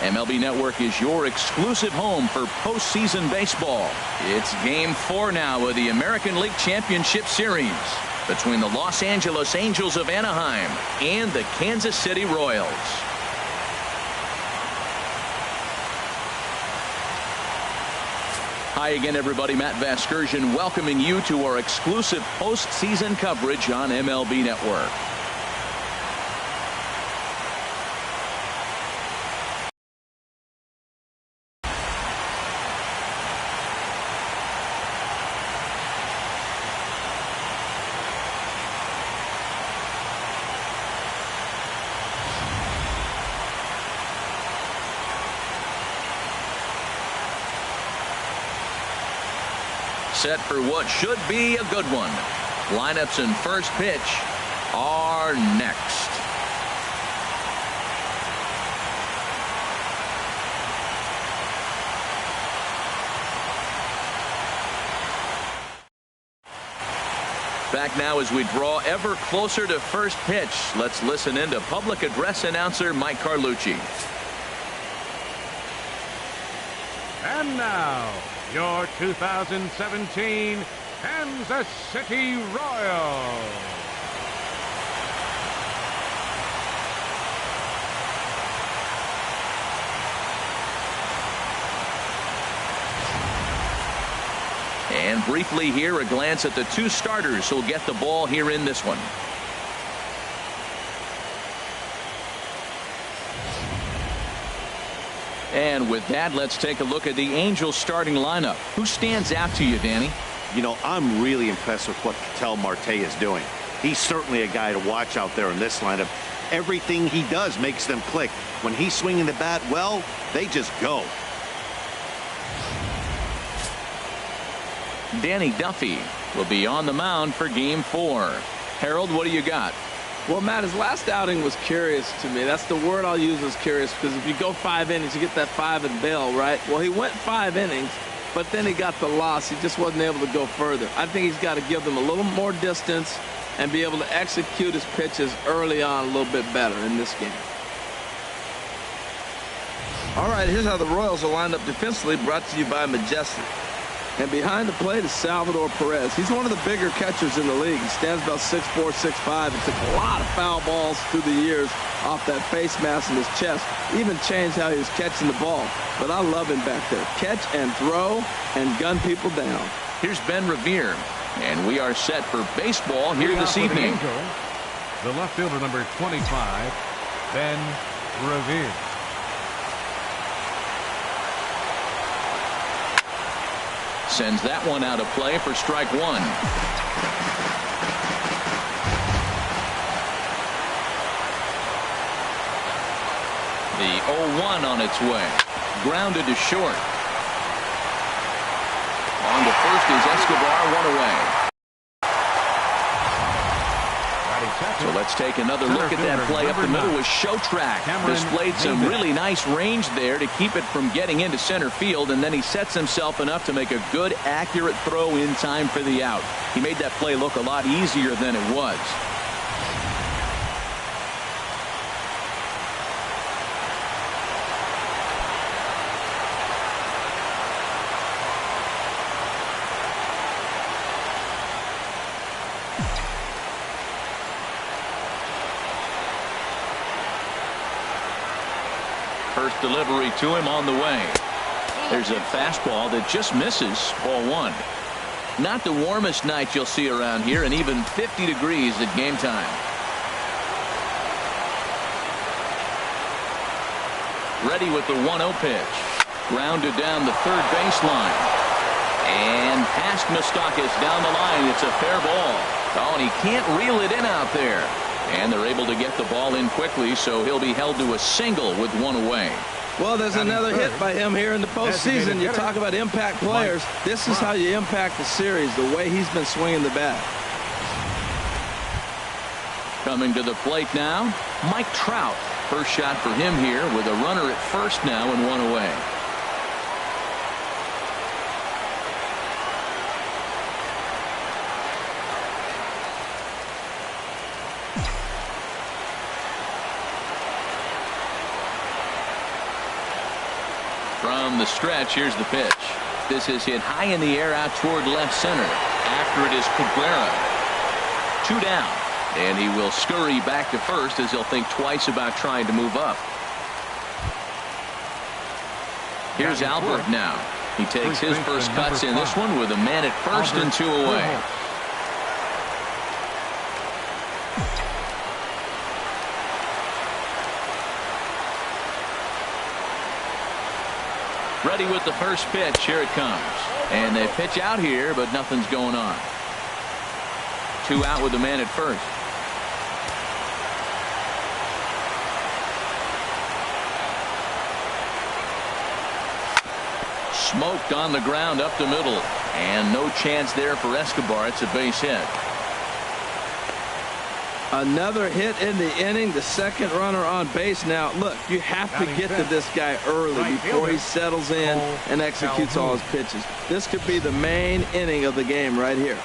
MLB Network is your exclusive home for postseason baseball. It's Game 4 now of the American League Championship Series between the Los Angeles Angels of Anaheim and the Kansas City Royals. Hi again, everybody. Matt Vasgersian welcoming you to our exclusive postseason coverage on MLB Network. Set for what should be a good one. Lineups and first pitch are next. Back now as we draw ever closer to first pitch. Let's listen in to public address announcer Mike Carlucci. And now, your 2017 Kansas City Royals. And briefly here, a glance at the two starters who'll get the ball here in this one. And with that, let's take a look at the Angels starting lineup. Who stands out to you, Danny? You know, I'm really impressed with what Ketel Marte is doing. He's certainly a guy to watch out there in this lineup. Everything he does makes them click. When he's swinging the bat, well, they just go. Danny Duffy will be on the mound for Game 4. Harold, what do you got? Well, Matt, his last outing was curious to me. That's the word I'll use, is curious, because if you go 5 innings, you get that 5 and bail, right? Well, he went 5 innings, but then he got the loss. He just wasn't able to go further. I think he's got to give them a little more distance and be able to execute his pitches early on a little bit better in this game. All right, here's how the Royals are lined up defensively, brought to you by Majestic. And behind the plate is Salvador Perez. He's one of the bigger catchers in the league. He stands about 6'4", 6'5", and took a lot of foul balls through the years off that face mask in his chest. Even changed how he was catching the ball. But I love him back there. Catch and throw and gun people down. Here's Ben Revere. And we are set for baseball here this evening. The left fielder, number 25, Ben Revere. Sends that one out of play for strike one. The 0-1 on its way. Grounded to short. On to first is Escobar, one away. So let's take another look at that play up the middle with Showtrack. Displayed some really nice range there to keep it from getting into center field, and then he sets himself enough to make a good, accurate throw in time for the out. He made that play look a lot easier than it was. First delivery to him on the way. There's a fastball that just misses, ball one. Not the warmest night you'll see around here, and even 50 degrees at game time. Ready with the 1-0 pitch. Grounded down the third baseline. And past Moustakas down the line. It's a fair ball. Oh, and he can't reel it in out there. And they're able to get the ball in quickly, so he'll be held to a single with one away. Well, there's another hit by him here in the postseason. You talk about impact players. This is how you impact the series, the way he's been swinging the bat. Coming to the plate now, Mike Trout. First shot for him here with a runner at first now and one away. From the stretch, here's the pitch. This is hit high in the air out toward left center. After it is Cabrera. 2 down. And he will scurry back to first as he'll think twice about trying to move up. Here's Albert now. He takes his first cuts in this one with a man at first and 2 away. Ready with the first pitch. Here it comes. And they pitch out here, but nothing's going on. 2 out with the man at first. Smoked on the ground up the middle. And no chance there for Escobar. It's a base hit. Another hit in the inning. The second runner on base. Now, look, you have to get to this guy early before he settles in and executes all his pitches. This could be the main inning of the game right here.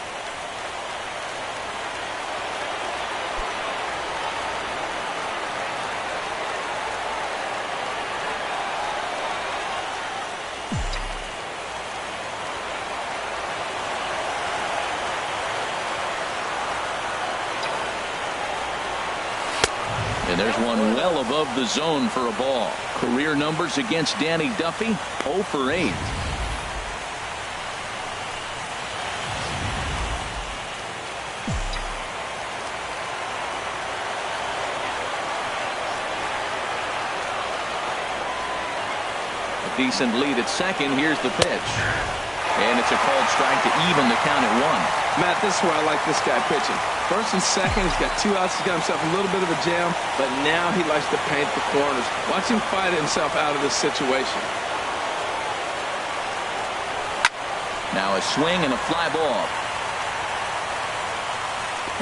And there's one well above the zone for a ball. Career numbers against Danny Duffy, 0 for 8. A decent lead at second. Here's the pitch. And it's a called strike to even the count at 1. Matt, this is where I like this guy pitching. First and second, he's got 2 outs. He's got himself a little bit of a jam, but now he likes to paint the corners. Watch him fight himself out of this situation. Now a swing and a fly ball.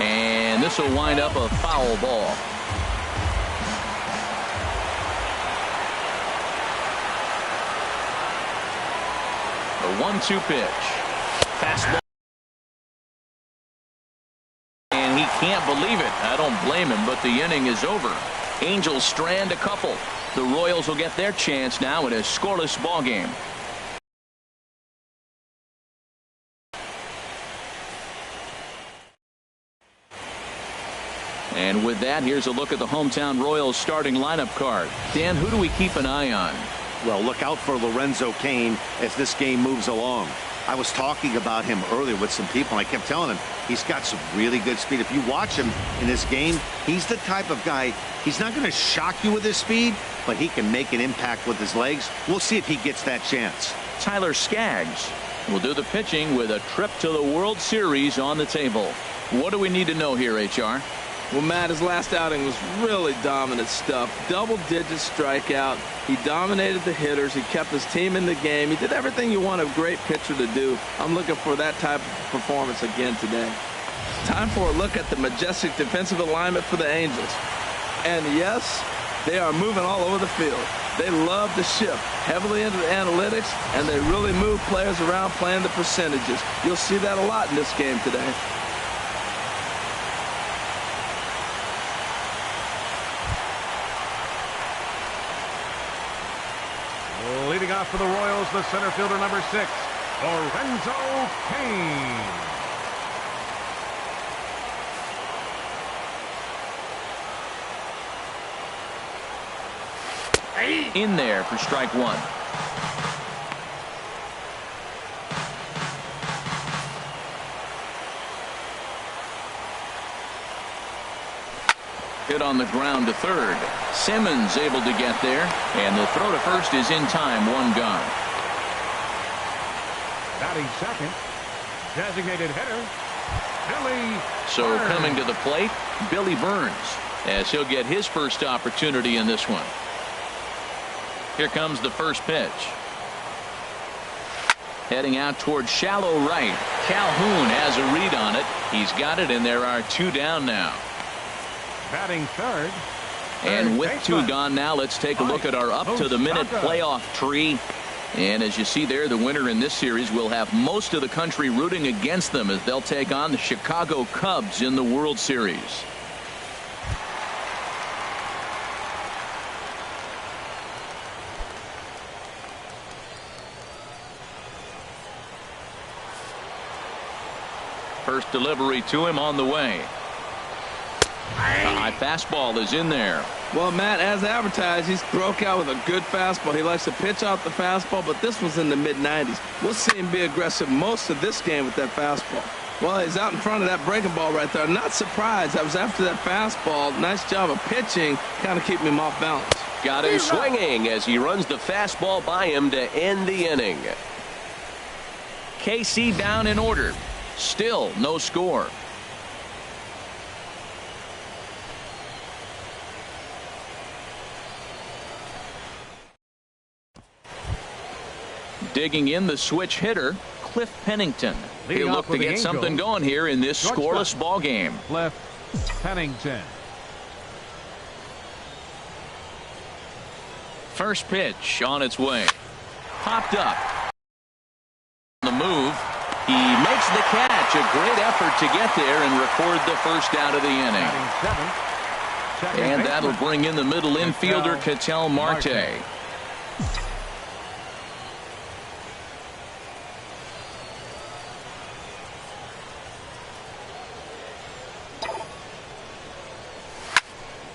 And this will wind up a foul ball. The 1-2 pitch. Fastball. And he can't believe it. I don't blame him, but the inning is over. Angels strand a couple. The Royals will get their chance now in a scoreless ball game. And with that, here's a look at the hometown Royals starting lineup card. Dan, who do we keep an eye on? Well, look out for Lorenzo Cain as this game moves along. I was talking about him earlier with some people, and I kept telling him he's got some really good speed. If you watch him in this game, he's the type of guy, he's not going to shock you with his speed, but he can make an impact with his legs. We'll see if he gets that chance. Tyler Skaggs will do the pitching with a trip to the World Series on the table. What do we need to know here, HR? Well, Matt, his last outing was really dominant stuff. Double-digit strikeout. He dominated the hitters. He kept his team in the game. He did everything you want a great pitcher to do. I'm looking for that type of performance again today. Time for a look at the majestic defensive alignment for the Angels. And yes, they are moving all over the field. They love to shift heavily into the analytics, and they really move players around playing the percentages. You'll see that a lot in this game today. Leading off for the Royals, the center fielder, number 6, Lorenzo Cain. In there for strike 1. Hit on the ground to third. Simmons able to get there, and the throw to first is in time. 1 gone. Batting second, designated hitter, Billy So Burns. coming to the plate, Billy Burns, as he'll get his first opportunity in this one. Here comes the first pitch. Heading out toward shallow right. Calhoun has a read on it. He's got it, and there are 2 down now. Batting third. And with 2 gone now, let's take a look at our up-to-the-minute playoff tree. And as you see there, the winner in this series will have most of the country rooting against them as they'll take on the Chicago Cubs in the World Series. First delivery to him on the way. A high fastball is in there. Well, Matt, as advertised, he's broke out with a good fastball. He likes to pitch out the fastball, but this was in the mid-90s. We'll see him be aggressive most of this game with that fastball. Well, he's out in front of that breaking ball right there. Not surprised. That was after that fastball. Nice job of pitching, kind of keeping him off balance. Got him swinging as he runs the fastball by him to end the inning. KC down in order. Still no score. Digging in the switch hitter, Cliff Pennington. Leading He'll off look for to the get something Angels, going here in this shortstop, scoreless ball game. Cliff Pennington. First pitch on its way. Popped up. The move. He makes the catch. A great effort to get there and record the first out of the inning. Batting seventh, second And that'll baseman, bring in the middle infielder, Ketel Marte.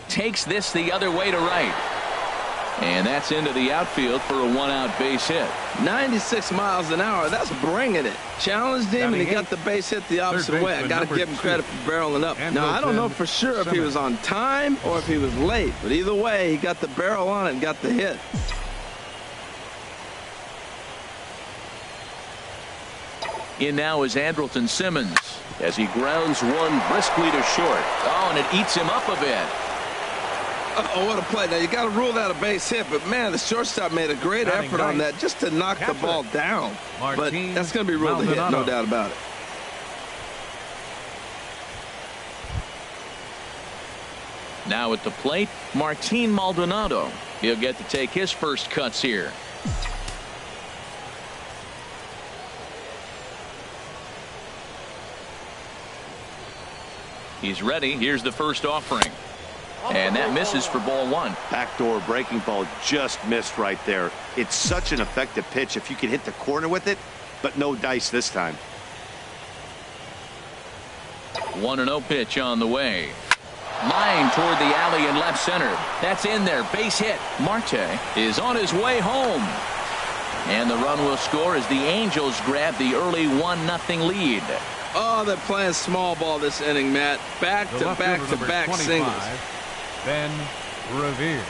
Takes this the other way to right. And that's into the outfield for a one-out base hit. 96 miles an hour. That's bringing it. Challenged him, and he got the base hit the opposite way. I got to give him credit for barreling up. Now, I don't know for sure if he was on time or if he was late, but either way, he got the barrel on it and got the hit. In now is Andrelton Simmons as he grounds one briskly to short. Oh, and it eats him up a bit. Oh, what a play. Now, you got to rule out a base hit, but, man, the shortstop made a great effort on that just to knock the ball down. But that's going to be ruled a hit, no doubt about it. Now at the plate, Martin Maldonado. He'll get to take his first cuts here. He's ready. Here's the first offering. And that misses for ball one. Backdoor breaking ball just missed right there. It's such an effective pitch if you can hit the corner with it, but no dice this time. 1-0 pitch on the way. Line toward the alley in left center. That's in there. Base hit. Marte is on his way home. And the run will score as the Angels grab the early 1-0 lead. Oh, they're playing small ball this inning, Matt. Back-to-back-to-back singles. Ben Revere.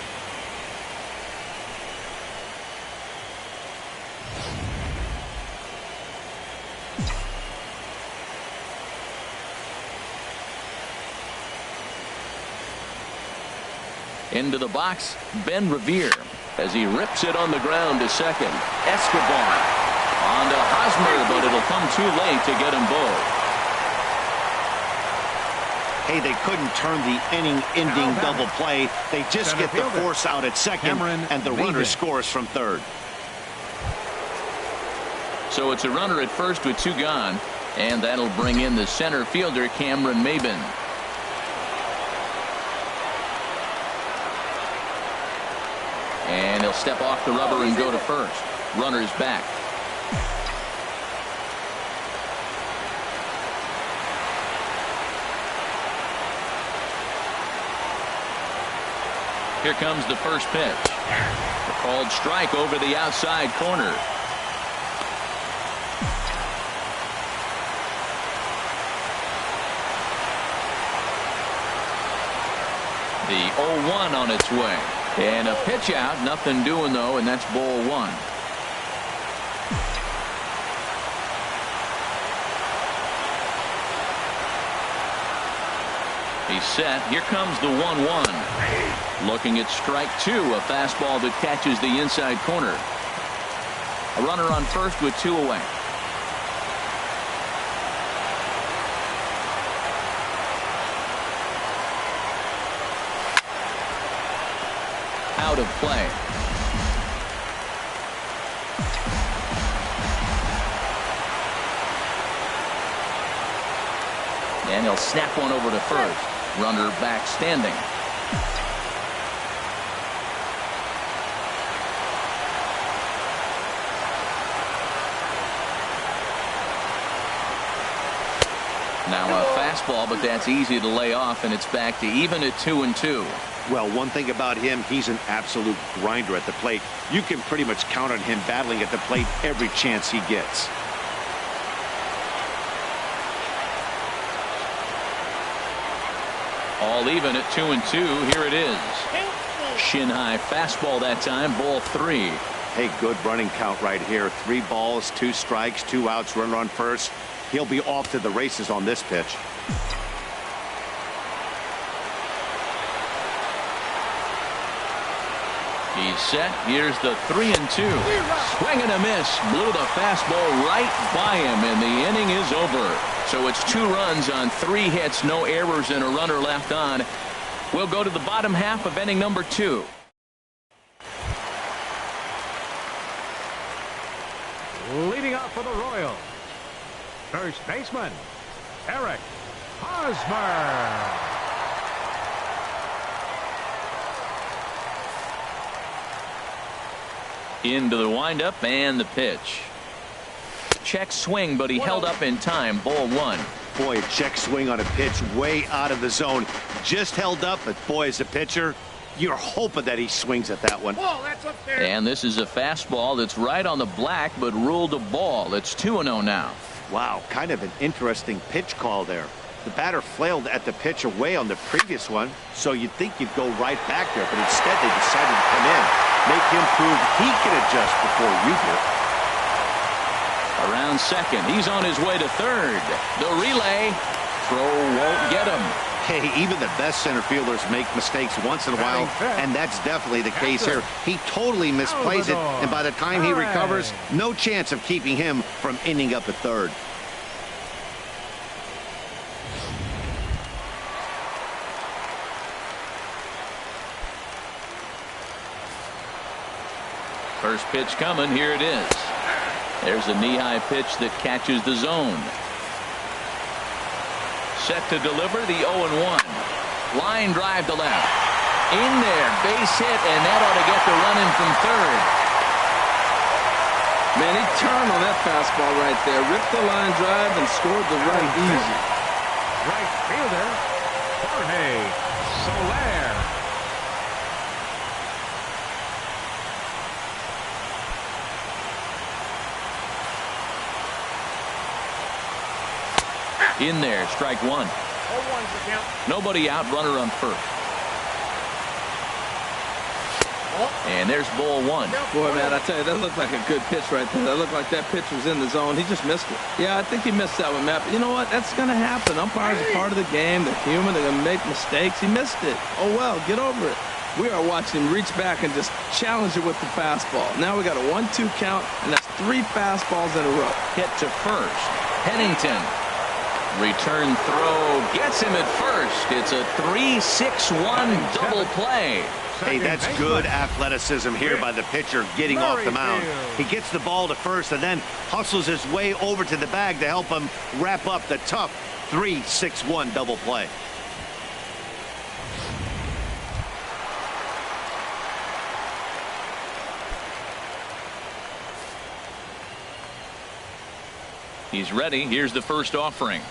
Into the box, Ben Revere as he rips it on the ground to second. Escobar on to Hosmer, but it'll come too late to get them both. Hey, they couldn't turn the inning-ending double play. They just get the force out at second, and the runner scores from third. So it's a runner at first with two gone, and that'll bring in the center fielder, Cameron Maybin. And he'll step off the rubber and go to first. Runner's back. Here comes the first pitch. A called strike over the outside corner. The 0-1 on its way. And a pitch out. Nothing doing, though, and that's ball one. He's set. Here comes the 1-1. Looking at strike two, a fastball that catches the inside corner. A runner on first with two away. Out of play. And he'll snap one over to first. Runner back standing. fastball, but that's easy to lay off, and it's back to even at 2-2. Well, one thing about him, he's an absolute grinder at the plate. You can pretty much count on him battling at the plate every chance he gets. All even at 2-2. Here it is. Shin high fastball that time. Ball 3. Hey, good running count right here. 3 balls, 2 strikes, 2 outs, runner on first. He'll be off to the races on this pitch. He's set. Here's the 3-2. Swing and a miss. Blew the fastball right by him, and the inning is over. So it's 2 runs on 3 hits, no errors, and a runner left on. We'll go to the bottom half of inning number 2. Leading off for the Royals, first baseman, Eric Hosmer. Into the windup and the pitch. Check swing, but he held up in time. Ball 1. Boy, a check swing on a pitch way out of the zone. Just held up, but boy, as a pitcher, you're hoping that he swings at that one. Whoa, that's up there. And this is a fastball that's right on the black, but ruled a ball. It's 2-0 now. Wow, kind of an interesting pitch call there. The batter flailed at the pitch away on the previous one, so you'd think you'd go right back there, but instead they decided to come in, make him prove he can adjust before you do. Around second. He's on his way to third. The relay. Throw won't get him. Hey, even the best center fielders make mistakes once in a while, and that's definitely the case here. He totally misplays it, and by the time he recovers, no chance of keeping him from ending up at third. First pitch coming. Here it is. There's a knee-high pitch that catches the zone. Set to deliver the 0-1. Line drive to left. In there. Base hit, and that ought to get the run in from third. Man, he turned on that fastball right there. Ripped the line drive and scored the run easy. Right fielder, Jorge Soler. In there. Strike 1. 0-1's the count. Nobody out. Runner on first. And there's ball 1. Boy, man, I tell you, that looked like a good pitch right there. That looked like that pitch was in the zone. He just missed it. Yeah, I think he missed that one, Matt. But you know what? That's going to happen. Umpires are part of the game. They're human. They're going to make mistakes. He missed it. Oh, well, get over it. We are watching him reach back and just challenge it with the fastball. Now we got a 1-2 count, and that's 3 fastballs in a row. Hit to first. Pennington. Return throw gets him at first. It's a 3-6-1 double play. Hey, that's good athleticism here by the pitcher getting off the mound. He gets the ball to first and then hustles his way over to the bag to help him wrap up the tough 3-6-1 double play. He's ready. Here's the first offering.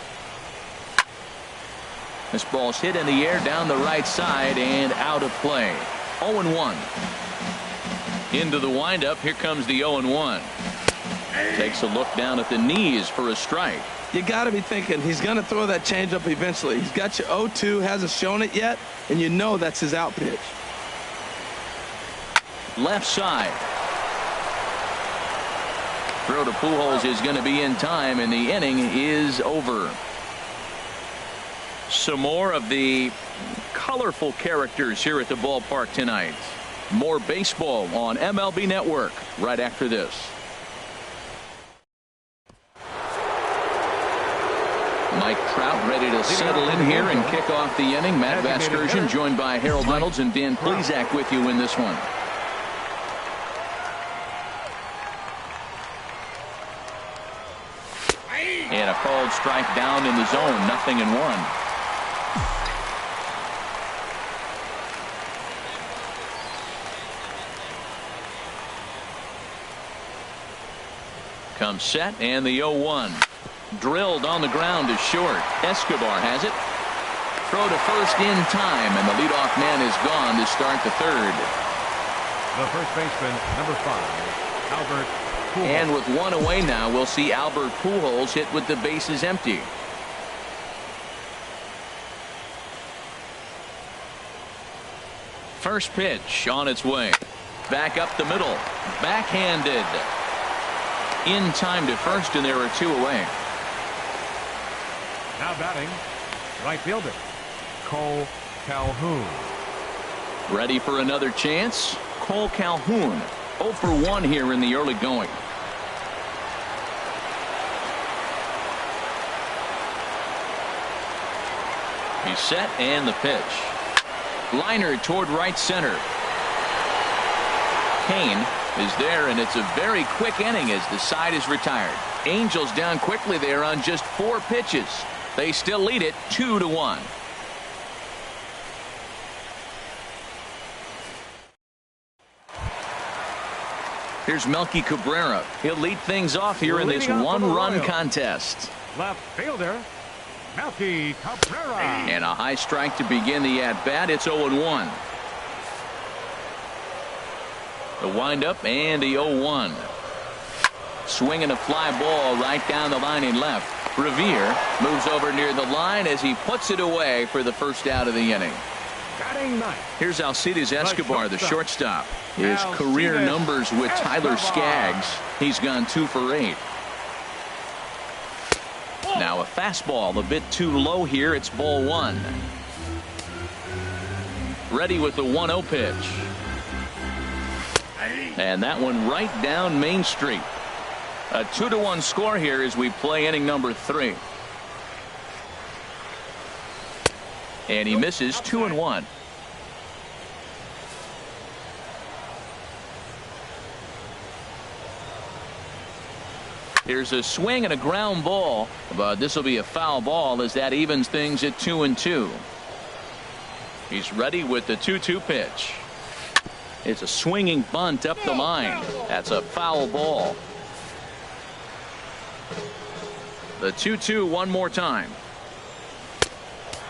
This ball's hit in the air down the right side and out of play. 0-1. Into the windup. Here comes the 0-1. Takes a look down at the knees for a strike. You got to be thinking he's going to throw that changeup eventually. He's got you 0-2, hasn't shown it yet, and you know that's his out pitch. Left side. Throw to Pujols is going to be in time, and the inning is over. Some more of the colorful characters here at the ballpark tonight. More baseball on MLB Network right after this. Mike Trout ready to settle in here and kick off the inning. Matt Vasgersian joined by Harold Reynolds and Dan Plesac with you in this one. And a called strike down in the zone. 0-1. Comes set and the 0-1. Drilled on the ground to short. Escobar has it. Throw to first in time, and the leadoff man is gone to start the third. The first baseman, number 5, Albert Pujols. And with one away now, we'll see Albert Pujols hit with the bases empty. First pitch on its way. Back up the middle. Backhanded. In time to first, and there are 2 away. Now batting, right fielder, Cole Calhoun. Ready for another chance? Cole Calhoun. 0 for 1 here in the early going. He's set, and the pitch. Liner toward right center. Kane is there, and it's a very quick inning as the side is retired. Angels down quickly there on just 4 pitches. They still lead it 2-1. Here's Melky Cabrera. He'll lead things off here in this one-run contest. Left fielder, Melky Cabrera. And a high strike to begin the at-bat. It's 0-1. The windup and the 0-1. Swinging a fly ball right down the line and left. Revere moves over near the line as he puts it away for the first out of the inning. Batting ninth. Here's Alcides Escobar, the shortstop. His career numbers with Tyler Skaggs. He's gone 2 for 8. Now a fastball a bit too low here. It's ball 1. Ready with the 1-0 pitch. And that one right down Main Street. A 2-1 score here as we play inning number 3. And he misses 2-1. Here's a swing and a ground ball, but this will be a foul ball as that evens things at 2-2. He's ready with the 2-2 pitch. It's a swinging bunt up the line. That's a foul ball. The 2-2 one more time.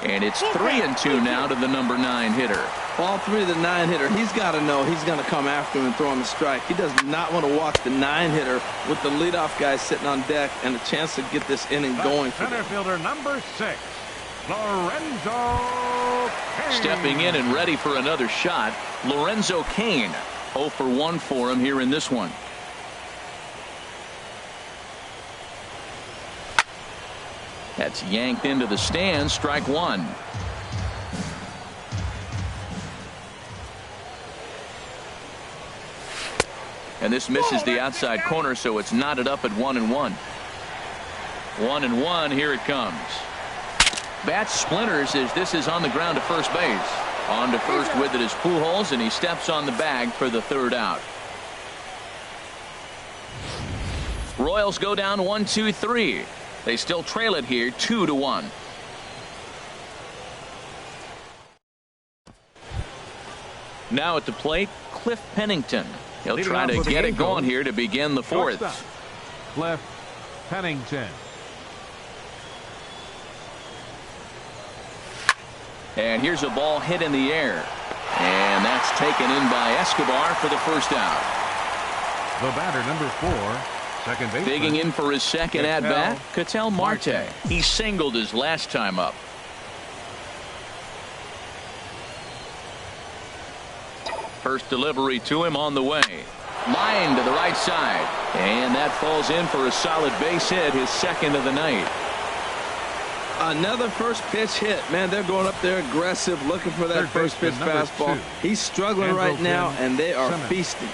And it's 3-2 now to the number 9 hitter. Ball 3 to the 9 hitter. He's got to know he's going to come after him and throw him a strike. He does not want to walk the 9 hitter with the leadoff guy sitting on deck and a chance to get this inning going for center them. fielder number 6, Lorenzo Cain. Stepping in and ready for another shot, Lorenzo Cain. 0 for 1 for him here in this one. That's yanked into the stands. Strike 1. And this misses the outside corner, so it's knotted up at 1-1. 1-1. Here it comes. Bat splinters as this is on the ground to first base. On to first with it is Pujols, and he steps on the bag for the 3rd out. Royals go down 1-2-3. They still trail it here 2-1. Now at the plate, Cliff Pennington. He'll try to get it going here to begin the 4th. Cliff Pennington. And here's a ball hit in the air. And that's taken in by Escobar for the 1st out. The batter, number 4. Second baseman. Digging in for his second at-bat, Ketel Marte. He singled his last time up. First delivery to him on the way. Line to the right side. And that falls in for a solid base hit, his 2nd of the night. Another first pitch hit. Man, they're going up there aggressive, looking for that first pitch fastball. 2. He's struggling right now, and they are feasting.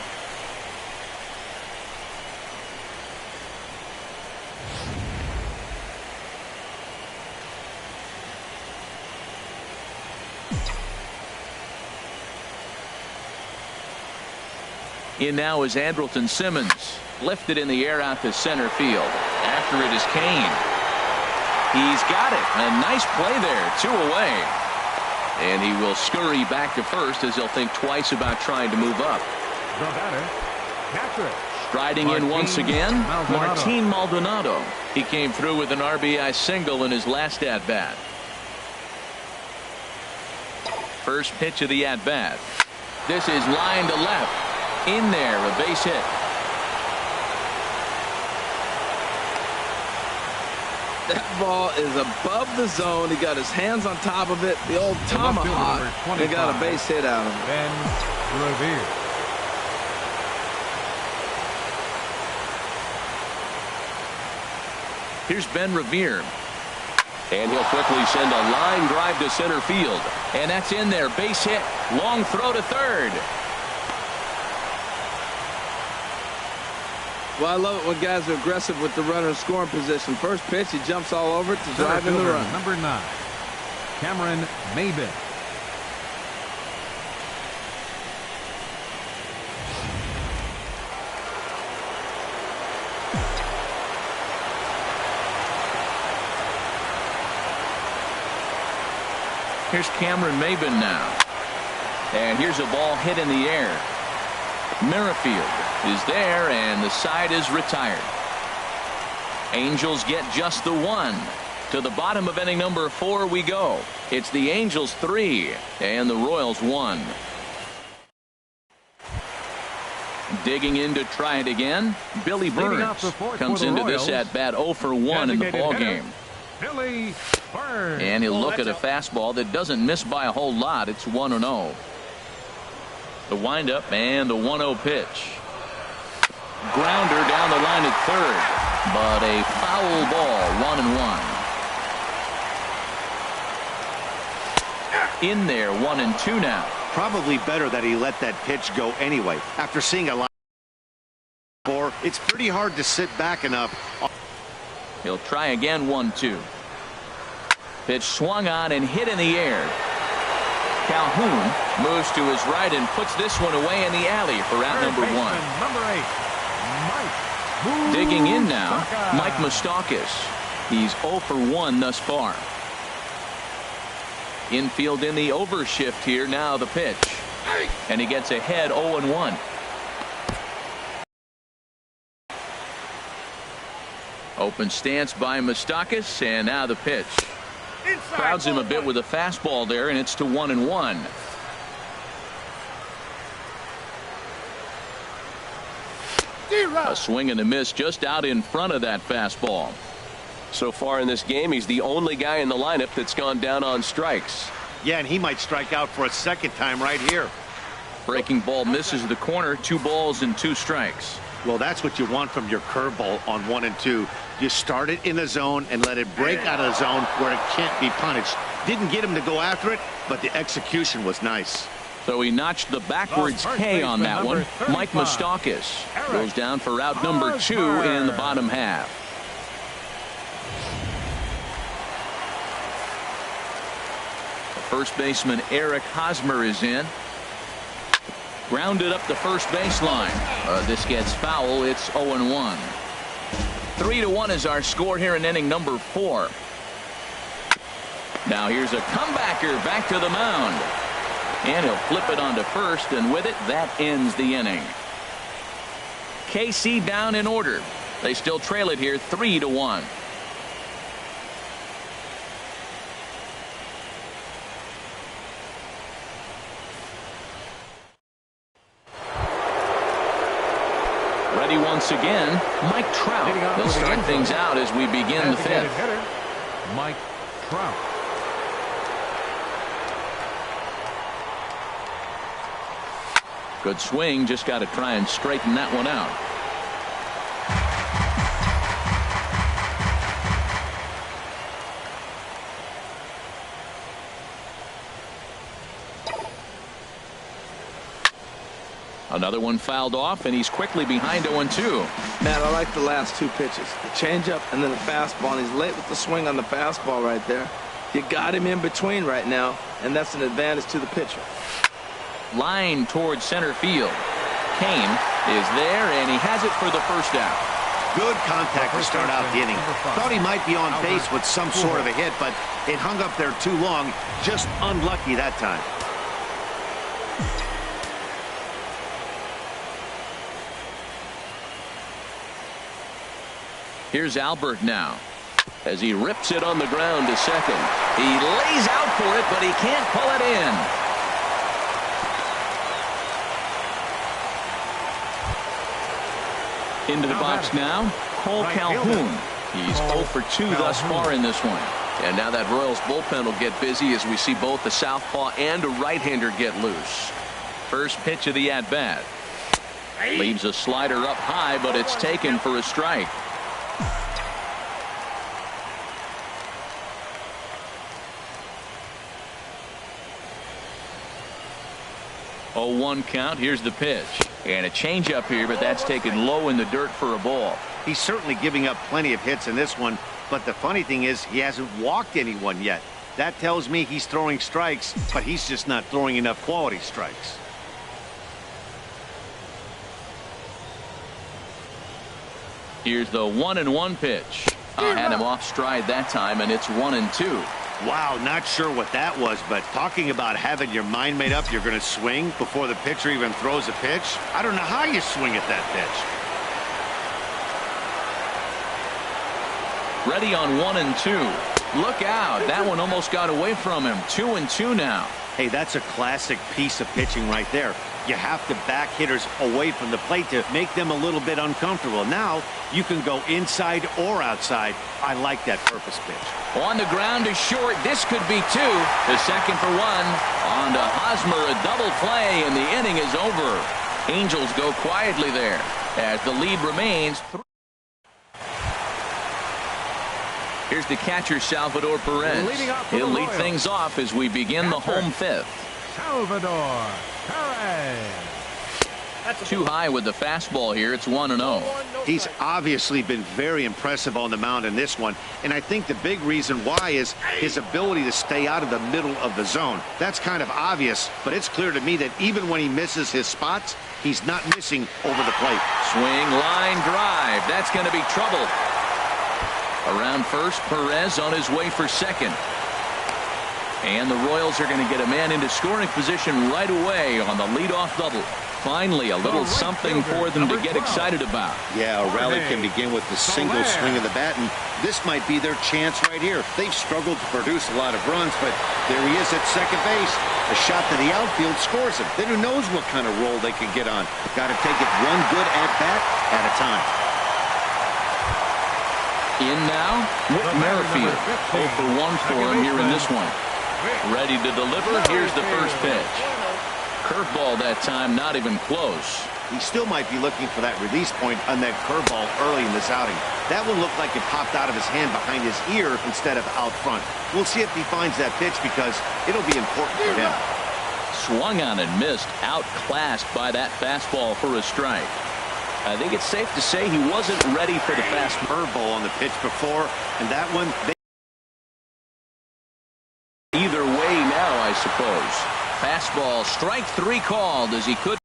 In now is Andrelton Simmons. Lifted in the air out to center field. After it is Cain. He's got it. A nice play there. 2 away. And he will scurry back to first as he'll think twice about trying to move up. The batter, catcher Striding in once again, Martin Maldonado. He came through with an RBI single in his last at-bat. First pitch of the at-bat. This is line to left. In there, a base hit. That ball is above the zone. He got his hands on top of it. The old tomahawk. And got a base hit out of it. Ben Revere. Here's Ben Revere. And he'll quickly send a line drive to center field. And that's in there. Base hit. Long throw to third. Well, I love it when guys are aggressive with the runner in scoring position. First pitch, he jumps all over it to drive in the run. Number 9, Cameron Maybin. Here's Cameron Maybin now. And here's a ball hit in the air. Merrifield is there, and the side is retired. Angels get just the one. To the bottom of inning number 4 we go. It's the Angels 3 and the Royals 1. Digging in to try it again, Billy Burns comes into this at bat 0 for 1 in the ball game. Billy Burns. And he'll look at a fastball that doesn't miss by a whole lot. It's 1-0. The windup and the 1-0 pitch. Grounder down the line at third, but a foul ball. 1-1. In there, 1-2 now. Probably better that he let that pitch go anyway. After seeing a lot before, it's pretty hard to sit back enough. He'll try again. 1-2. Pitch swung on and hit in the air. Calhoun moves to his right and puts this one away in the alley for out number 1. Number 8, Mike. Digging in now, Mike Moustakas. He's 0 for 1 thus far. Infield in the overshift here. Now the pitch. And he gets ahead 0-1. Open stance by Moustakas, and now the pitch. Crowds him a bit with a fastball there, and it's to 1-1. A swing and a miss just out in front of that fastball. So far in this game, he's the only guy in the lineup that's gone down on strikes. Yeah, and he might strike out for a second time right here. Breaking ball misses the corner. 2 balls and 2 strikes. Well, that's what you want from your curveball on 1 and 2. You start it in the zone and let it break out of the zone where it can't be punished. Didn't get him to go after it, but the execution was nice. So he notched the backwards K on that one. Mike Moustakas goes down for out number 2 in the bottom half. First baseman Eric Hosmer is in. Grounded up the first baseline. This gets foul. It's 0-1. 3-1 is our score here in inning number 4. Now here's a comebacker back to the mound. And he'll flip it onto first, and with it, that ends the inning. KC down in order. They still trail it here 3-1. Ready once again, Mike Trout. He'll start things out as we begin the 5th. Hitter, Mike Trout. Good swing, just got to try and straighten that one out. Another one fouled off, and he's quickly behind 0-2. Matt, I like the last 2 pitches. The changeup and then the fastball, and he's late with the swing on the fastball right there. You got him in between right now, and that's an advantage to the pitcher. Line towards center field. Kane is there, and he has it for the first out. Good contact to start out the inning. Thought he might be on base with some sort of a hit, but it hung up there too long. Just unlucky that time. Here's Albert now as he rips it on the ground to second. He lays out for it, but he can't pull it in. Into the box now, Cole Calhoun. He's 0 for 2 thus far in this one. And now that Royals bullpen will get busy as we see both the southpaw and a right-hander get loose. First pitch of the at-bat. Leaves a slider up high, but it's taken for a strike. Oh, 1 count. Here's the pitch. And a changeup here, but that's taken low in the dirt for a ball. He's certainly giving up plenty of hits in this one, but the funny thing is he hasn't walked anyone yet. That tells me he's throwing strikes, but he's just not throwing enough quality strikes. Here's the 1-1 pitch. Had him off stride that time, and it's 1-2. Wow, not sure what that was, but talking about having your mind made up you're going to swing before the pitcher even throws a pitch. I don't know how you swing at that pitch. Ready on 1-2. Look out. That one almost got away from him. 2-2 now. Hey, that's a classic piece of pitching right there. You have to back hitters away from the plate to make them a little bit uncomfortable. Now you can go inside or outside. I like that purpose pitch. On the ground to short. This could be 2. The second for 1. On to Hosmer. A double play, and the inning is over. Angels go quietly there as the lead remains 3. Here's the catcher, Salvador Perez. He'll lead things off as we begin the home 5th. Salvador Perez. Too high with the fastball here. It's 1-0. He's obviously been very impressive on the mound in this one, and I think the big reason why is his ability to stay out of the middle of the zone. That's kind of obvious, but it's clear to me that even when he misses his spots, he's not missing over the plate. Swing, line drive. That's going to be trouble. Around first, Perez on his way for second. And the Royals are going to get a man into scoring position right away on the leadoff double. Finally, a little something for them to get excited about. Yeah, a rally can begin with the single swing of the bat, and this might be their chance right here. They've struggled to produce a lot of runs, but there he is at second base. A shot to the outfield scores him. Then who knows what kind of roll they can get on. Got to take it one good at-bat at a time. In now, Whit Merrifield. 0 for 1 for him here in this one. Ready to deliver. Here's the first pitch. Curveball that time, not even close. He still might be looking for that release point on that curveball early in this outing. That one looked like it popped out of his hand behind his ear instead of out front. We'll see if he finds that pitch because it'll be important for him. Swung on and missed. Outclassed by that fastball for a strike. I think it's safe to say he wasn't ready for the fast curveball on the pitch before, and that one. Either way now, I suppose. Fastball, strike 3 called as he could.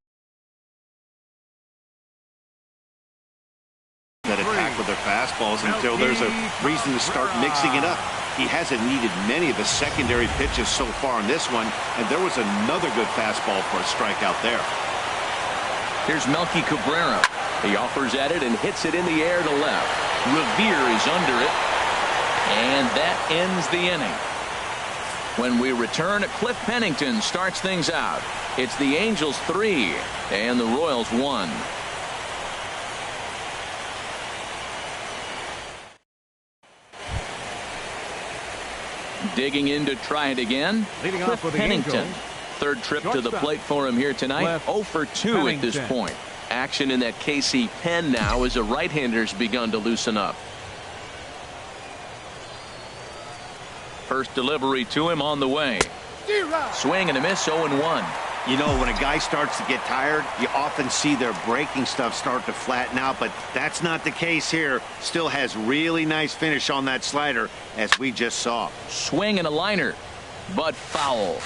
That attack with their fastballs until there's a reason to start mixing it up. He hasn't needed many of his secondary pitches so far in this one, and there was another good fastball for a strikeout there. Here's Melky Cabrera. He offers at it and hits it in the air to left. Revere is under it, and that ends the inning. When we return, Cliff Pennington starts things out. It's the Angels 3 and the Royals 1. Digging in to try it again. Cliff Pennington. Third trip to the plate for him here tonight. 0 for 2 at this point. Action in that KC pen now as a right-hander's begun to loosen up. First delivery to him on the way. Swing and a miss, 0-1. You know, when a guy starts to get tired, you often see their breaking stuff start to flatten out, but that's not the case here. Still has really nice finish on that slider, as we just saw. Swing and a liner, but foul.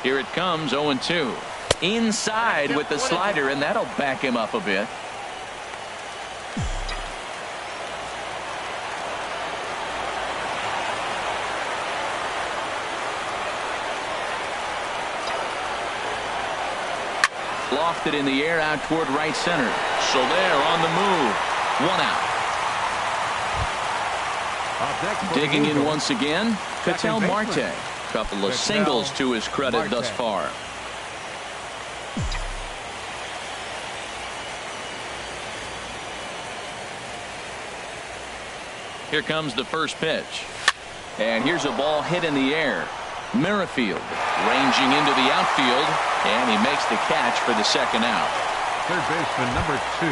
Here it comes, 0-2. Inside with the slider, and that'll back him up a bit. Lofted in the air out toward right center. Soler on the move. 1 out. Digging in once again, Ketel Marte. Couple of singles to his credit thus far. Here comes the first pitch. And here's a ball hit in the air. Merrifield ranging into the outfield, and he makes the catch for the second out. Third baseman number 2,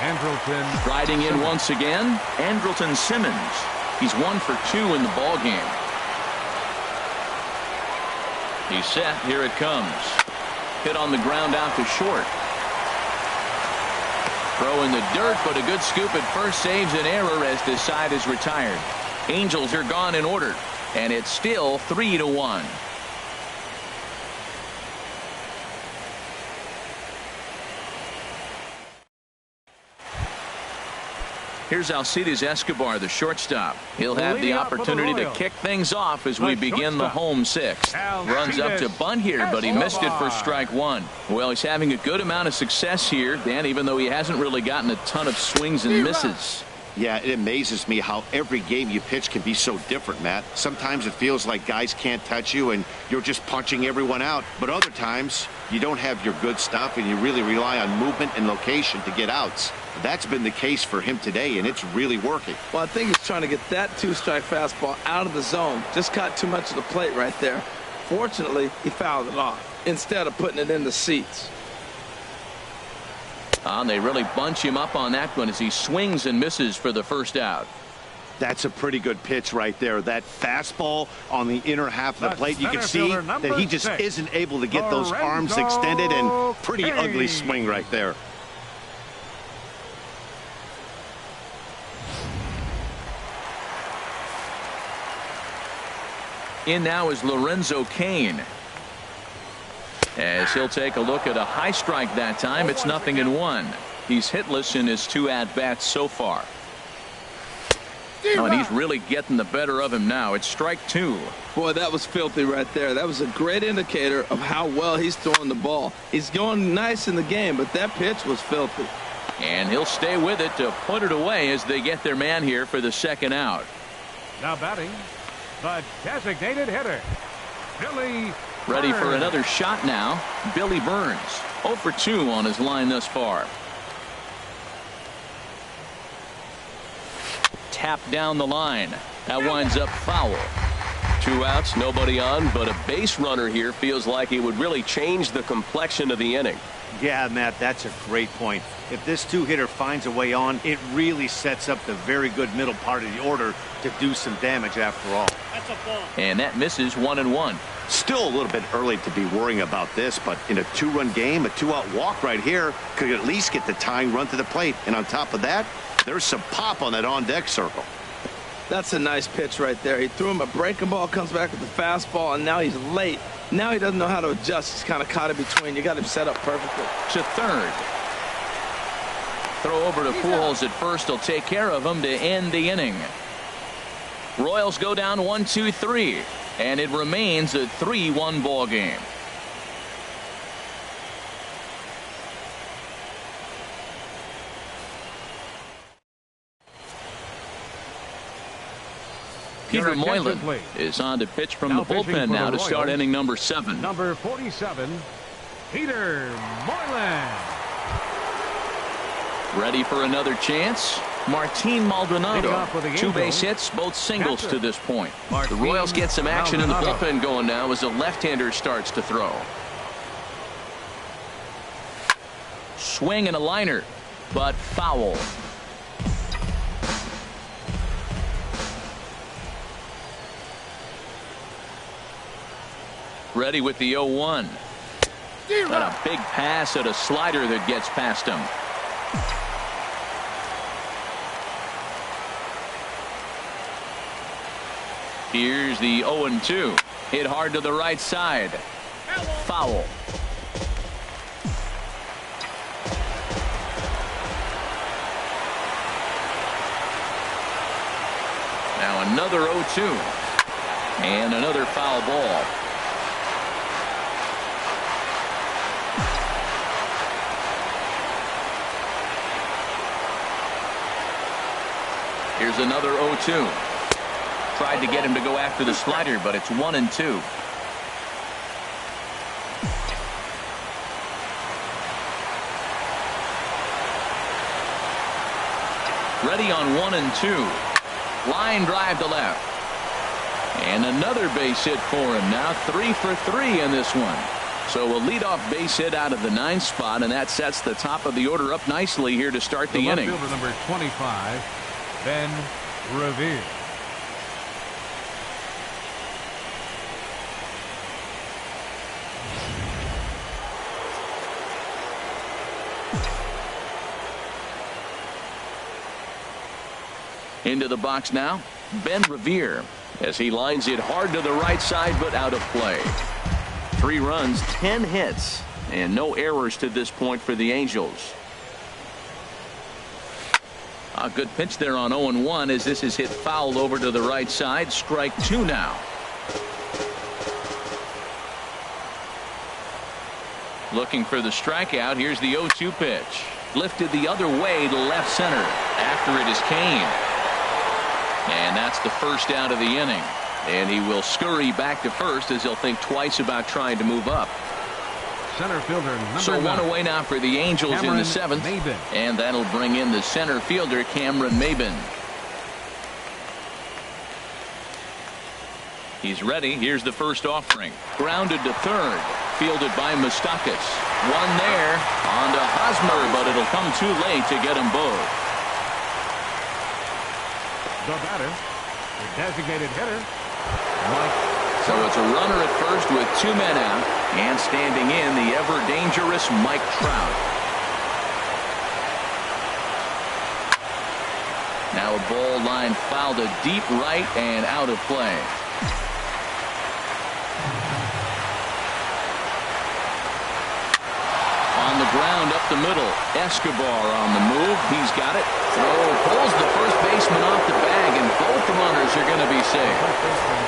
Andrelton. Riding in once again, Andrelton Simmons. He's 1 for 2 in the ball game. He's set. Here it comes. Hit on the ground out to short. Throw in the dirt, but a good scoop at first saves an error as this side is retired. Angels are gone in order, and it's still 3-1. Here's Alcides Escobar, the shortstop. He'll have the opportunity to kick things off as we begin the home 6th. Runs up to bunt here, but he missed it for strike 1. Well, he's having a good amount of success here, Dan, even though he hasn't really gotten a ton of swings and misses. Yeah, it amazes me how every game you pitch can be so different, Matt. Sometimes it feels like guys can't touch you and you're just punching everyone out. But other times, you don't have your good stuff and you really rely on movement and location to get outs. That's been the case for him today, and it's really working. Well, I think he's trying to get that 2-strike fastball out of the zone. Just caught too much of the plate right there. Fortunately, he fouled it off instead of putting it in the seats. And they really bunch him up on that one as he swings and misses for the first out. That's a pretty good pitch right there. That fastball on the inner half of the plate. You can see that he just isn't able to get those arms extended, and pretty ugly swing right there. In now is Lorenzo Cain. As he'll take a look at a high strike that time. It's 0-1. He's hitless in his 2 at-bats so far. Oh, and he's really getting the better of him now. It's strike 2. Boy, that was filthy right there. That was a great indicator of how well he's throwing the ball. He's going nice in the game, but that pitch was filthy. And he'll stay with it to put it away as they get their man here for the second out. Now batting, the designated hitter, Billy Ready for Burns. another shot now. Billy Burns, 0 for 2 on his line thus far. Tap down the line. That winds up foul. 2 outs, nobody on, but a base runner here feels like it would really change the complexion of the inning. Yeah, Matt, that's a great point. If this 2-hitter finds a way on, it really sets up the very good middle part of the order to do some damage after all. That's a ball. And that misses 1-1. Still a little bit early to be worrying about this, but in a 2-run game, a 2-out walk right here could at least get the tying run to the plate. And on top of that, there's some pop on that on-deck circle. That's a nice pitch right there. He threw him a breaking ball, comes back with the fastball, and now he's late. Now he doesn't know how to adjust. He's kind of caught in between. You got him set up perfectly. To third. Throw over to Pujols at first. He'll take care of him to end the inning. Royals go down 1-2-3, and it remains a 3-1 ball game. Peter Moylan is on to pitch from the bullpen now to start inning number 7. Number 47, Peter Moylan. Ready for another chance. Martin Maldonado, 2 base hits, both singles to this point. The Royals get some action in the bullpen going now as a left-hander starts to throw. Swing and a liner, but foul. Ready with the 0-1. And a big pass at a slider that gets past him. Here's the 0-2. Hit hard to the right side. Foul. Now another 0-2. And another foul ball. Here's another 0-2. Tried to get him to go after the slider, but it's 1-2. Ready on 1-2. Line drive to left. And another base hit for him. Now 3 for 3 in this one. So a leadoff base hit out of the 9th spot, and that sets the top of the order up nicely here to start the inning. Fielder number 25, Ben Revere. Into the box now, Ben Revere, as he lines it hard to the right side, but out of play. 3 runs, 10 hits, and no errors to this point for the Angels. A good pitch there on 0-1 as this is hit foul over to the right side. Strike 2 now. Looking for the strikeout. Here's the 0-2 pitch. Lifted the other way to left center. After it is Kane. And that's the first out of the inning. And he will scurry back to first as he'll think twice about trying to move up. Center fielder number So 1 away now for the Angels Cameron in the 7th. Maybin. And that'll bring in the center fielder, Cameron Maybin. He's ready. Here's the first offering. Grounded to third. Fielded by Moustakas. One there. On to Hosmer, but it'll come too late to get them both. The batter, the designated hitter, Mike. So it's a runner at first with 2 men out, and standing in the ever-dangerous Mike Trout. Now a ball line foul to deep right and out of play. On the ground up the middle. Escobar on the move. He's got it. Throw pulls the first baseman off the bag, and both runners are going to be safe.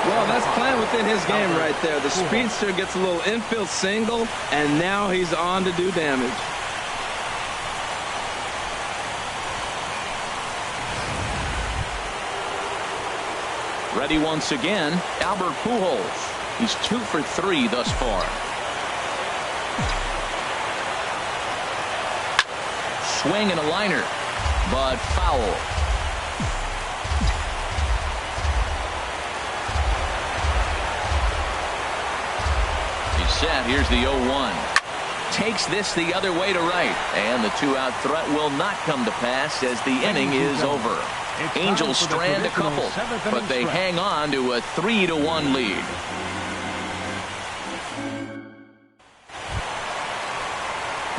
Well, that's playing within his game right there. The speedster gets a little infield single, and now he's on to do damage. Ready once again, Albert Pujols. He's 2 for 3 thus far. Swing and a liner, but foul. He's set. Here's the 0-1. Takes this the other way to right, and the 2-out threat will not come to pass as the inning is over. Angels strand a couple, but they hang on to a 3-1 lead.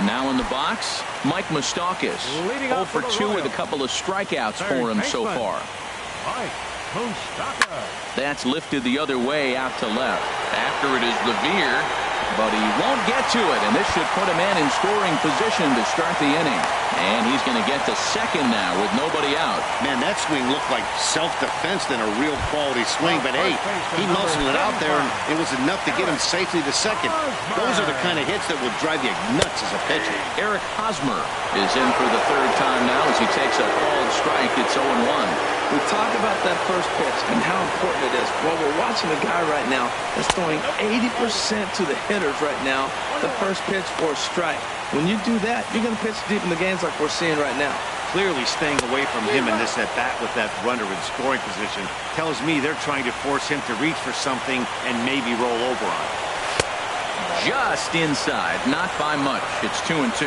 Now in the box, Mike Moustakas. 0 for 2 with a couple of strikeouts for him so far. Mike Moustakas. That's lifted the other way out to left. After it is Revere, but he won't get to it, and this should put him in scoring position to start the inning. And he's going to get to second now with nobody out. Man, that swing looked like self-defense than a real quality swing. But hey, he muscled it out there, and it was enough to get him safely to second. Those are the kind of hits that will drive you nuts as a pitcher. Eric Hosmer is in for the 3rd time now as he takes a called strike. It's 0-1. We talk about that first pitch and how important it is. Well, we're watching a guy right now that's throwing 80% to the hitters right now, the first pitch for a strike. When you do that, you're going to pitch deep in the games like we're seeing right now. Clearly staying away from him in this at-bat with that runner in scoring position tells me they're trying to force him to reach for something and maybe roll over on it. Just inside, not by much. It's 2-2.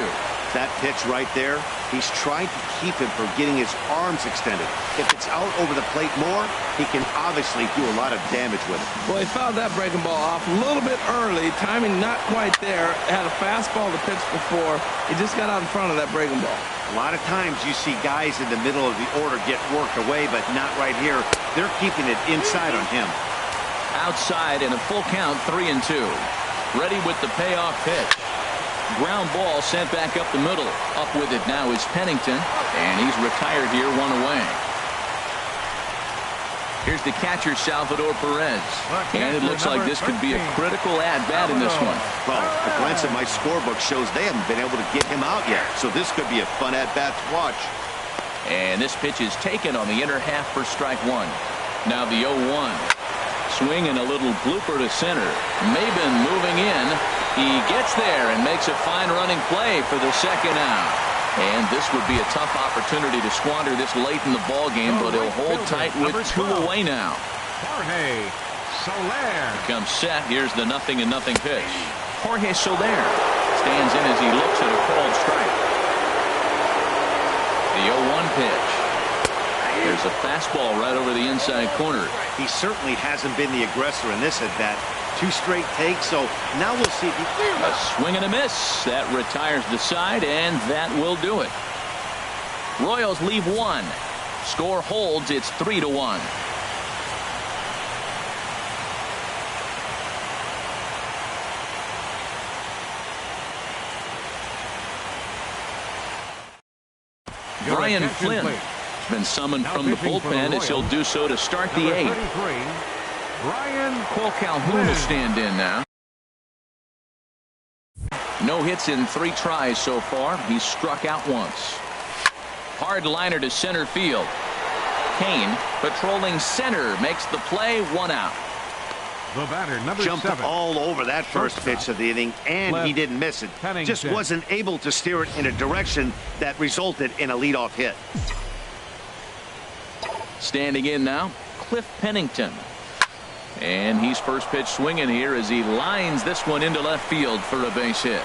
That pitch right there, he's trying to keep him from getting his arms extended. If it's out over the plate more, he can obviously do a lot of damage with it. Well, he fouled that breaking ball off a little bit early. Timing not quite there. Had a fastball to pitch before. He just got out in front of that breaking ball. A lot of times you see guys in the middle of the order get worked away, but not right here. They're keeping it inside on him. Outside in a full count, 3-2. Ready with the payoff pitch. Ground ball sent back up the middle. Up with it now is Pennington, and he's retired here, 1 away. Here's the catcher, Salvador Perez. And it looks like this could be a critical at-bat in this one. Well, a glance at my scorebook shows they haven't been able to get him out yet, so this could be a fun at-bat to watch. And this pitch is taken on the inner half for strike one. Now the 0-1. Swing and a little blooper to center. Maben moving in. He gets there and makes a fine running play for the second out. And this would be a tough opportunity to squander this late in the ball game, but he'll hold tight with 2 away now. Jorge Soler Comes set. Here's the 0-0 pitch. Jorge Soler stands in as he looks at a called strike. The 0-1 pitch. There's a fastball right over the inside corner. He certainly hasn't been the aggressor in this at bat. 2 straight takes, so now we'll see if he... A swing and a miss. That retires the side, and that will do it. Royals leave 1. Score holds. It's 3-1. Brian Flynn has been summoned from the bullpen as he'll do so to start the 8th. Cole Calhoun will stand in now. No hits in 3 tries so far. He's struck out once. Hard liner to center field. Kane patrolling center makes the play. 1 out. The batter, number Jumped 7. all over that first pitch of the inning, and he didn't miss it. Pennington. Just wasn't able to steer it in a direction that resulted in a leadoff hit. Standing in now, Cliff Pennington. And he's first pitch swinging here as he lines this one into left field for a base hit.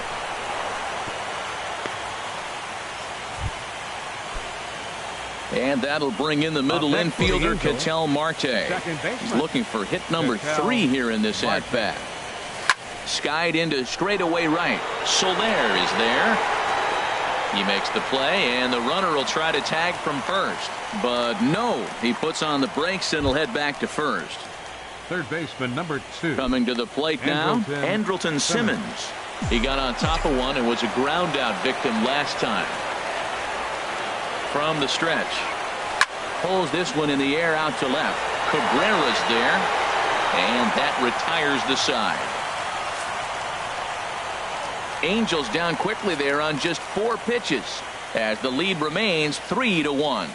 And that'll bring in the middle infielder, Ketel Marte. He's looking for hit number 3 here in this at-bat. Skied into straightaway right. Soler is there. He makes the play, and the runner will try to tag from first. But no, he puts on the brakes and will head back to first. Third baseman, number 2. Coming to the plate now, Andrelton Simmons. He got on top of one and was a ground out victim last time. From the stretch. Pulls this one in the air out to left. Cabrera's there. And that retires the side. Angels down quickly there on just 4 pitches as the lead remains 3-1.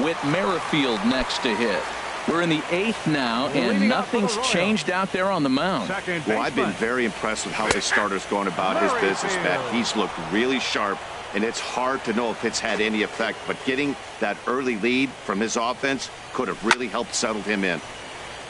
Whit Merrifield next to hit. We're in the 8th now, and nothing's changed out there on the mound. Well, I've been very impressed with how this starter's going about his business, Matt. He's looked really sharp, and it's hard to know if it's had any effect, but getting that early lead from his offense could have really helped settle him in.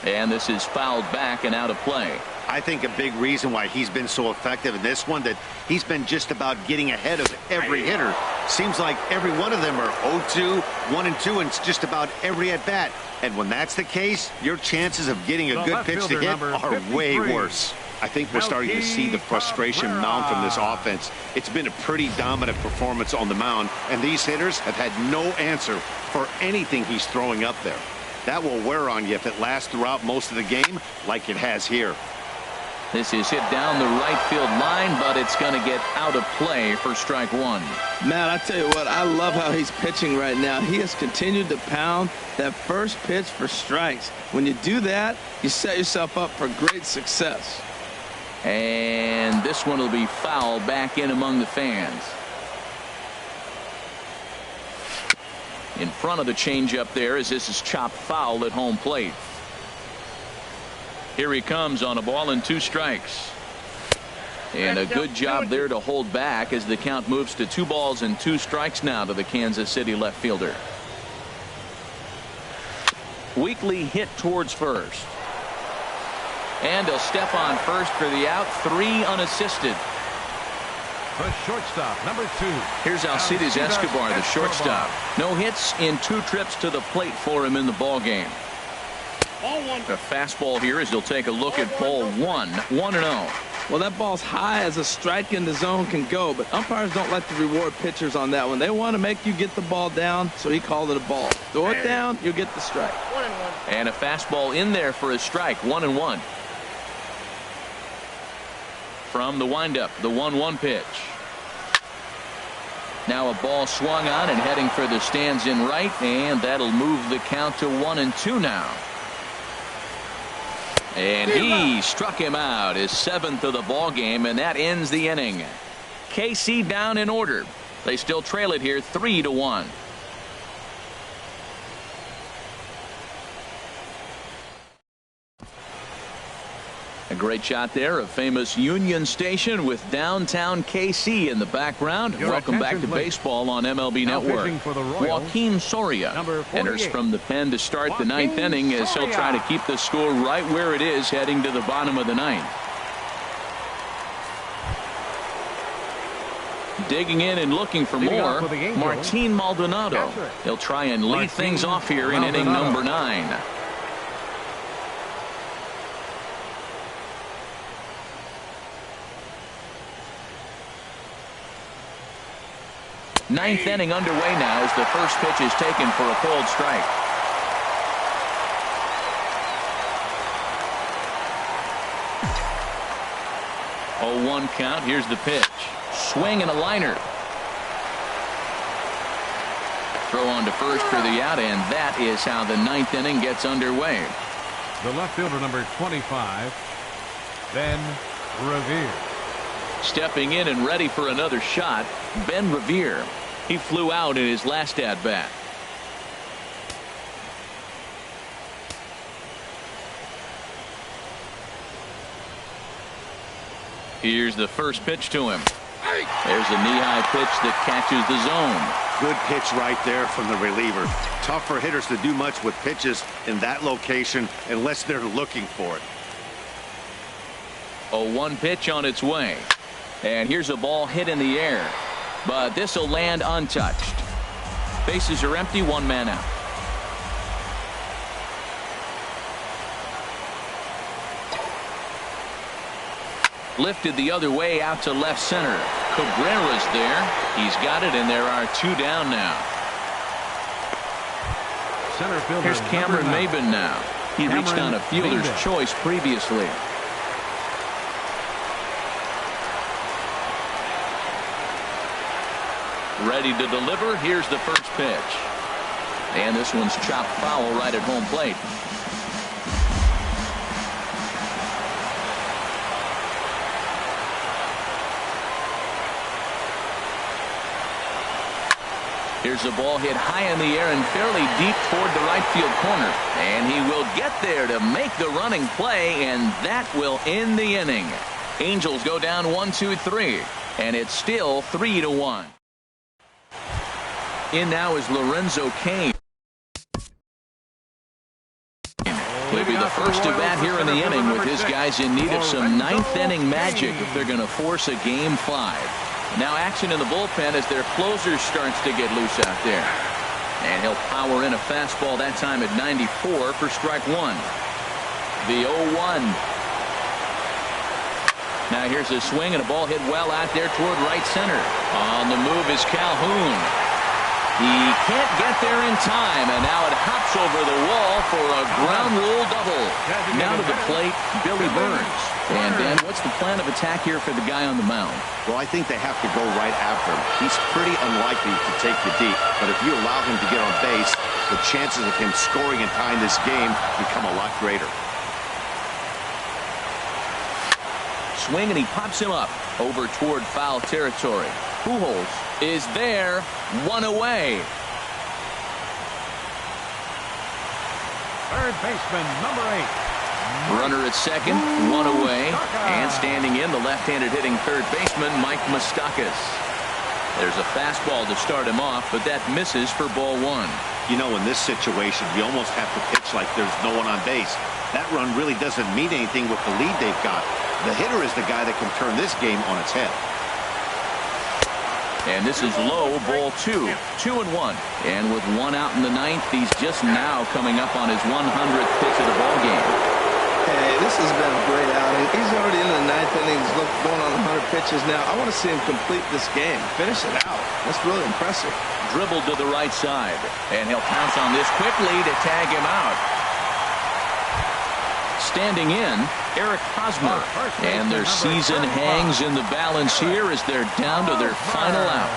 And this is fouled back and out of play. I think a big reason why he's been so effective in this one, that he's been just about getting ahead of every hitter. Seems like every one of them are 0-2, 1-2, and it's just about every at-bat. And when that's the case, your chances of getting a good pitch to hit are way worse. I think we're starting to see the frustration mount from this offense. It's been a pretty dominant performance on the mound, and these hitters have had no answer for anything he's throwing up there. That will wear on you if it lasts throughout most of the game like it has here. This is hit down the right field line, but it's going to get out of play for strike 1. Matt, I tell you what, I love how he's pitching right now. He has continued to pound that first pitch for strikes. When you do that, you set yourself up for great success. And this one will be fouled back in among the fans. In front of the changeup there as this is chopped foul at home plate. Here he comes on a ball and 2 strikes. And a good job there to hold back as the count moves to 2 balls and 2 strikes now to the Kansas City left fielder. Weekly hit towards first. And he'll step on first for the out. 3 unassisted. The shortstop, number 2. Here's Alcides Escobar, the shortstop. No hits in 2 trips to the plate for him in the ball game. A fastball here as he'll take a look at ball 1. 1-0. Well, that ball's high as a strike in the zone can go, but umpires don't like to reward pitchers on that one. They want to make you get the ball down, so he called it a ball. Throw it down, you'll get the strike. 1-1. And a fastball in there for a strike. 1-1. From the windup, the 1-1 pitch. Now a ball swung on and heading for the stands in right, and that'll move the count to 1-2 now. And he struck him out, his 7th of the ball game, and that ends the inning. KC down in order. They still trail it here 3-1. A great shot there of famous Union Station with downtown KC in the background. Welcome back to baseball on MLB Network. Joaquin Soria enters from the pen to start the ninth inning as he'll try to keep the score right where it is heading to the bottom of the ninth. Digging in and looking for more, Martin Maldonado. He'll try and lead things off here in inning number 9. Ninth inning underway now as the first pitch is taken for a cold strike. Oh, 1 count. Here's the pitch. Swing and a liner. Throw on to first for the out, and that is how the ninth inning gets underway. The left fielder, number 25, Ben Revere. Stepping in and ready for another shot, Ben Revere. He flew out in his last at-bat. Here's the first pitch to him. There's a knee-high pitch that catches the zone. Good pitch right there from the reliever. Tough for hitters to do much with pitches in that location unless they're looking for it. A 1 pitch on its way. And here's a ball hit in the air. But this will land untouched. Bases are empty, 1 man out. Lifted the other way out to left center. Cabrera's there. He's got it, and there are 2 down now. Center fielder, here's Cameron Maybin now. He reached on a fielder's choice previously. Ready to deliver. Here's the first pitch. And this one's chopped foul right at home plate. Here's a ball hit high in the air and fairly deep toward the right field corner. And he will get there to make the running play, and that will end the inning. Angels go down 1-2-3, and it's still 3-1. In now is Lorenzo Cain. He'll be the first to bat here in the inning with his guys in need of some ninth inning magic if they're going to force a game 5. Now action in the bullpen as their closer starts to get loose out there. And he'll power in a fastball that time at 94 for strike 1. The 0-1. Now here's a swing and a ball hit well out there toward right center. On the move is Calhoun. He can't get there in time, and now it hops over the wall for a ground rule double. Now to the plate, Billy Burns. And Dan, what's the plan of attack here for the guy on the mound? Well, I think they have to go right after him. He's pretty unlikely to take the deep, but if you allow him to get on base, the chances of him scoring and tying this game become a lot greater. Swing, and he pops him up over toward foul territory. Pujols is there, 1 away. Third baseman, number 8. Runner at second, 1 away. And standing in, the left-handed hitting third baseman, Mike Moustakas. There's a fastball to start him off, but that misses for ball 1. You know, in this situation, you almost have to pitch like there's no one on base. That run really doesn't mean anything with the lead they've got. The hitter is the guy that can turn this game on its head. And this is low, ball 2. 2-1. And with 1 out in the ninth, he's just now coming up on his 100th pitch of the ball game. Hey, this has been a great outing. He's already in the ninth inning. He's going on 100 pitches now. I want to see him complete this game. Finish it out. That's really impressive. Dribbled to the right side. And he'll pounce on this quickly to tag him out. Standing in, Eric Hosmer. And their season hangs in the balance here as they're down to their final out.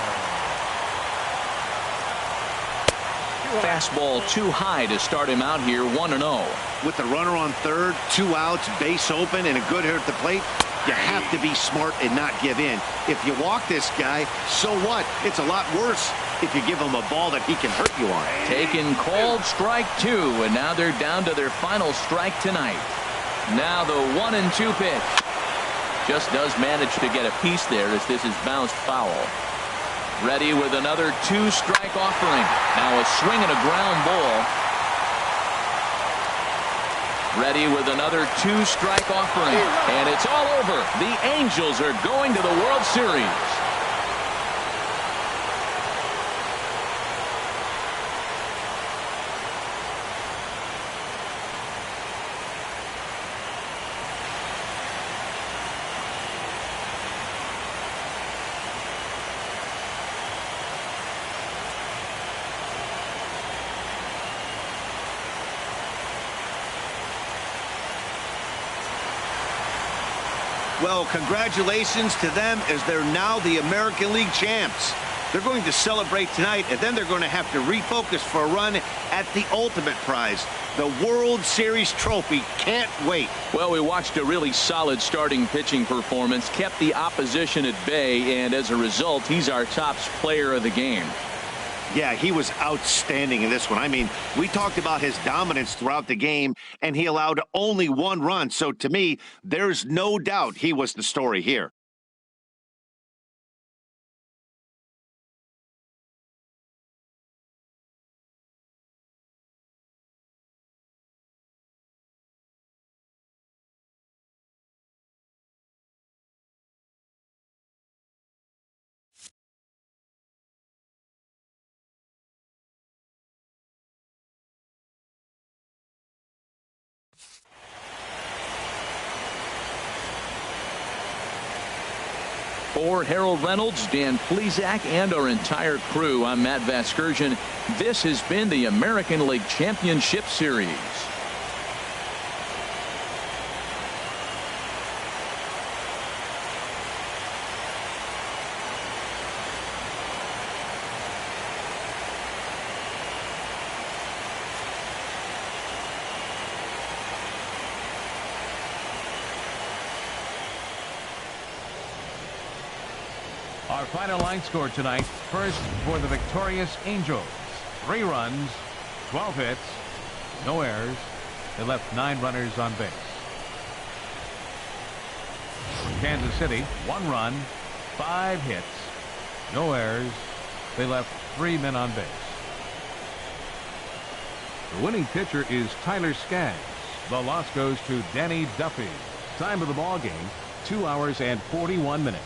Fastball too high to start him out here, 1-0. With the runner on third, 2 outs, base open, and a good hitter at the plate, You have to be smart and not give in. If you walk this guy, so what? It's a lot worse if you give him a ball that he can hurt you on. Taking called strike 2, and now they're down to their final strike tonight. Now the 1-2 pitch. Just does manage to get a piece there as this is bounced foul. Ready with another 2-strike offering. Now a swing and a ground ball. Ready with another 2-strike offering. And it's all over. The Angels are going to the World Series. Well, congratulations to them as they're now the American League champs. They're going to celebrate tonight, and then they're going to have to refocus for a run at the ultimate prize, the World Series trophy. Can't wait. Well, we watched a really solid starting pitching performance, kept the opposition at bay, and as a result, he's our top player of the game. Yeah, he was outstanding in this one. I mean, we talked about his dominance throughout the game, and he allowed only 1 run. So to me, there's no doubt he was the story here. For Harold Reynolds, Dan Plesac, and our entire crew, I'm Matt Vasgersian. This has been the American League Championship Series. Our final line score tonight. First for the victorious Angels. 3 runs, 12 hits, no errors. They left 9 runners on base. For Kansas City, 1 run, 5 hits, no errors. They left 3 men on base. The winning pitcher is Tyler Skaggs. The loss goes to Danny Duffy. Time of the ball game, 2 hours and 41 minutes.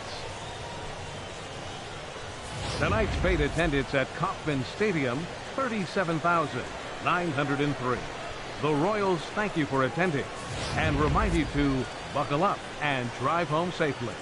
Tonight's paid attendance at Kauffman Stadium, 37,903. The Royals thank you for attending and remind you to buckle up and drive home safely.